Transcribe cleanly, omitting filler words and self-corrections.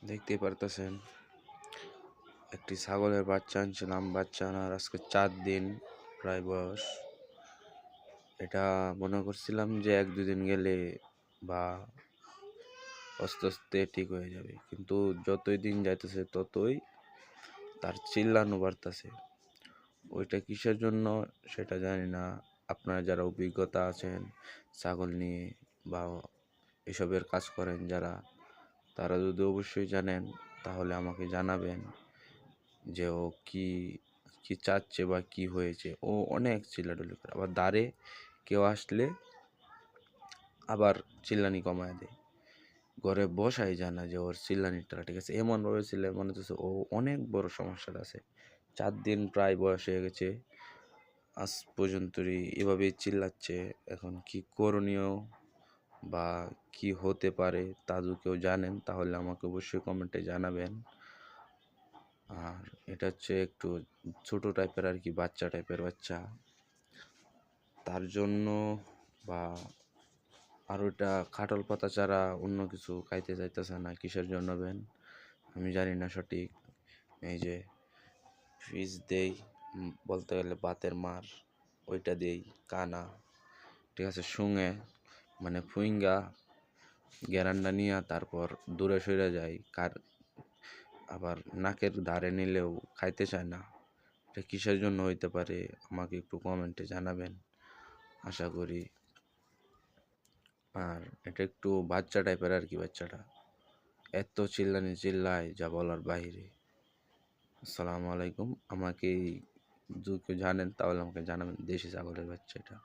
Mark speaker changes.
Speaker 1: দেখতেই পারতেছেন একটি ছাগলের বাচ্চা আনছিলাম। বাচ্চা আনার আজকে 4 দিন প্রায় বয়স। এটা মনে করছিলাম যে 1-2 দিন গেলে বা আস্তে আস্তে ঠিক হয়ে যাবে, কিন্তু যতই দিন যাইতেছে ততই তার চিল্লানো বাড়তেছে। ওইটা কিসের জন্য সেটা জানি না। আপনারা যারা অভিজ্ঞতা আছেন ছাগল নিয়ে বা এসবের কাজ করেন যারা, তারা যদি অবশ্যই জানেন তাহলে আমাকে জানাবেন যে ও কি কি চাচ্ছে বা কি হয়েছে। ও অনেক চিল্লাডুলি করে, আবার দ্বারে কেউ আসলে আবার চিল্লানি কমায় দেয়, ঘরে বসাই যায় না যে ওর চিল্লানিটা ঠিক আছে। এমনভাবে চিল্লায় মনে হচ্ছে ও অনেক বড় সমস্যা আছে। 4 দিন প্রায় বয়স হয়ে গেছে, আজ পর্যন্তই এভাবেই চিল্লাচ্ছে। এখন কি করণীয় বা কি হতে পারে তা যদি কেউ জানেন তাহলে আমাকে অবশ্যই কমেন্টে জানাবেন। আর এটা হচ্ছে একটু ছোট টাইপের আর কি, বাচ্চা টাইপের বাচ্চা, তার জন্য বা আর ওইটা খাটল পাতা ছাড়া অন্য কিছু খাইতে চাইতেছে না। কিসের জন্য বেন আমি জানি না সঠিক। এই যে ফিস দেই, বলতে গেলে বাতের মার, ওইটা দেই কানা, ঠিক আছে, শুঙে মানে ফুইঙ্গা গ্যারান্ডা নিয়ে তারপর দূরে সরে যায়। আবার নাকের ধারে নিলেও খাইতে চায় না। এটা কিসের জন্য হইতে পারে আমাকে একটু কমেন্টে জানাবেন, আশা করি। আর এটা একটু বাচ্চা টাইপের আর কি, বাচ্চাটা এত চিল্লানি চিল্লায় যা বলার বাইরে। আসসালামু আলাইকুম। আমাকে যদি কেউ জানেন তাহলে আমাকে জানাবেন, দেশি ছাগলের বাচ্চা এটা।